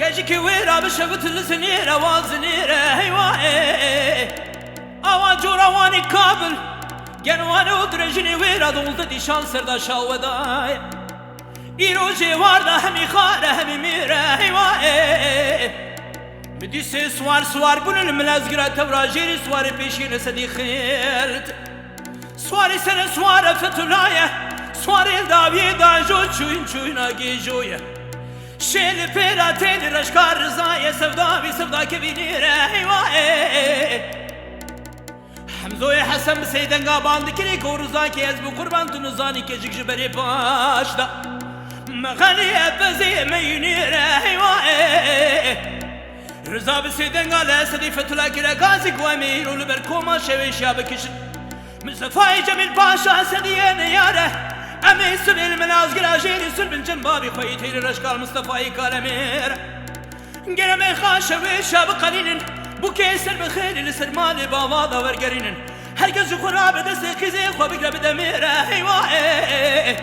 كاجيكي ويرا بشبت السنيرة والزنيرة هيوائي أواجورا واني كابل جنواني ودرجني ويرا دولتي شان سردا شاوداي إيروجي واردا همي خارة همي ميرة هيوائي بديسي سوار بون الملازقرة تورا جيري سواري بيشين سدي خيلت سواري سنة سوارة فتولاية سواري الدابي داجو چوين آگي جوية شيل بيرا تيني رشكار رزاية سفدا كبيني رهيوائي حمزوي حسن بسيدن قابان دكري كورزاكي ازبو قربان تنزاني كجيك جبري باشدا مغاني ابزي ميني رهيوائي رزا بسيدن قال سدي فتلا كرا قازي قوامير ولبركوما شوي شابكشن مصطفى جميل باشا سدي نياره أمي سبيل مناز قراجيني سلبن جنبابي خويتي لرشقال مصطفى كالمير قرمي خاشوي شاب قليل بوكي سر بخير لسر مالي بابادا ورقرين هرقز خراب دستي خزي خو بقرب دمير هيوائي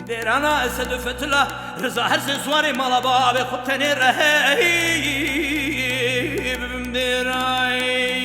ديران أسد فتلة رزا هرسي سواري مالا بابي خبتني رهيب ديراي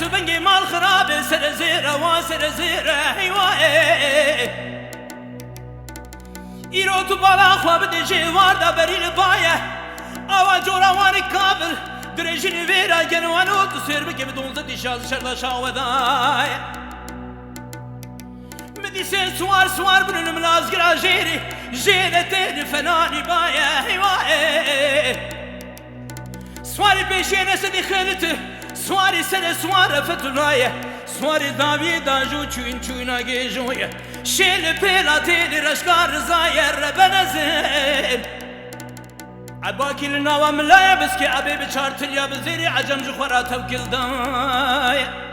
وسبنجي مال خراب سرزيرة وسرزيرة هيوائي إيروتو بالا خواب دي جيوار دا بريل باية أوا جورا واني كابل درجيني فيرا جنوانو تسير بكي بدون زدي شاز شرلا شاوداي مدي سير سوار بن الملاز قرا جيري تين فناني باية هيوائي سواري بيشينا سدي خيلته سواري سنة سوارة فتولاية سواري داوي داجو چوين آگي جوية شيل بيلا تيلي رشكار رزاية ربنا زين عباكي لناوا ملايا بسكي عبي بچار تليا بزيري عجم جخورا توكل داية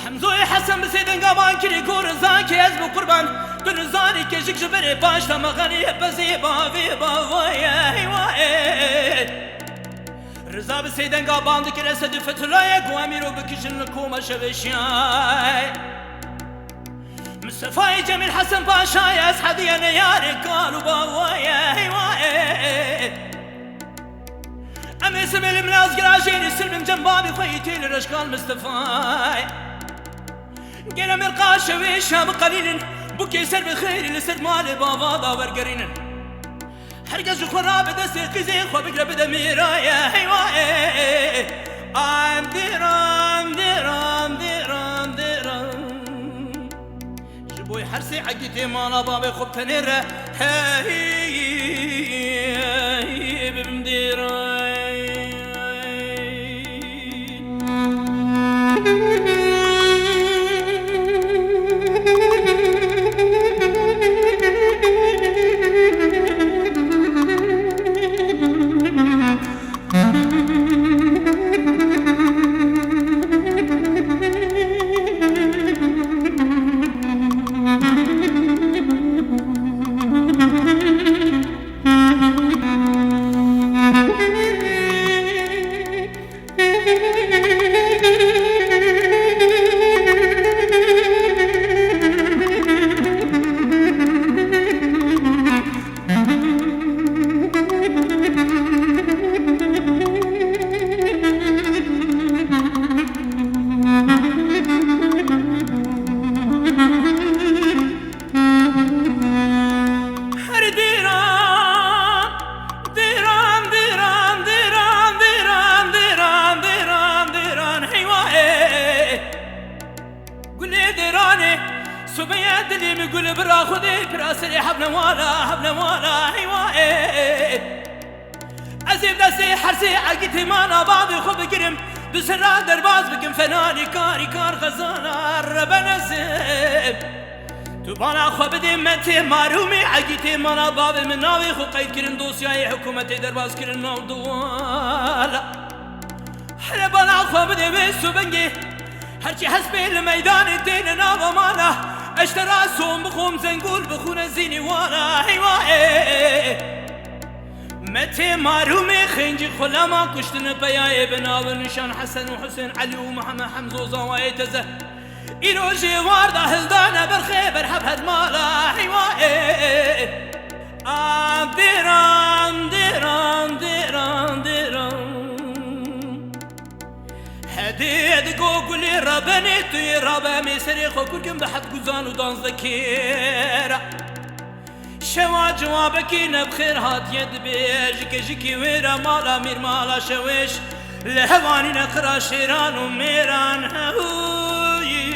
حمزوي حسن بسيدن قابان كري كور زاكي ازبو قربان دنزاني كجيك جبري باشتا مغاني بزي باوي باوية هيوائي رزا بسيدن قابان دكري سدي فتلايا قواميرو بكشن لكوما شبشياي مصطفى جميل حسن باشا اسحدي انا ياري قالوا باوايا هيوائي امي سمي الملاز قراجيني سلم جنبابي خويتي لرشقال مصطفى قينا مرقاشة ويشها بقليل بوكي سر بخير لسر مالي بابا دا ورقرين هرگز خورا به دست قیزی خواه بگره بده میرای حیوان آم دیران دیران دیران دیران جبوی هر سی عقیت مالا باب خوب تنیره هی ببم دیران سبيا دلي مقول برا خذي براسي حبنا والا هيوائي أزيب دسي حرسي عقيتي مانا بعضي خب قرم بسرا درباز بكم فناني كاري كار غزانا ربنا زيب تبانا خبدي منتي مارومي عقيتي مانا بابي من ناوي خو قيد كرن دوسياي حكومتي درباز كرن موضوع حربانا خبدي بيسو بنجي هرچی حسبي الميدان الدين نابا مانا اشترى سوم بخوم زنقول بخون زيني وانا هيوائي متي مارومي خنجي خلما كشتن بياي بناو نشان حسن وحسين علي ومحمد حمزة وزواي تزه إلو جوار دا هلدانا بالخيبر حبهد مالا هيوائي ديران ديران ديران ديران هديد قولي ربني توي ربا ميسري خو كلكم بحد قزان ودان ذكيرة شوا جوابكي نبخير هات يد بيجك جكي ويرا مالا مير مالا شويش لهواني نقرا شيران وميران هوي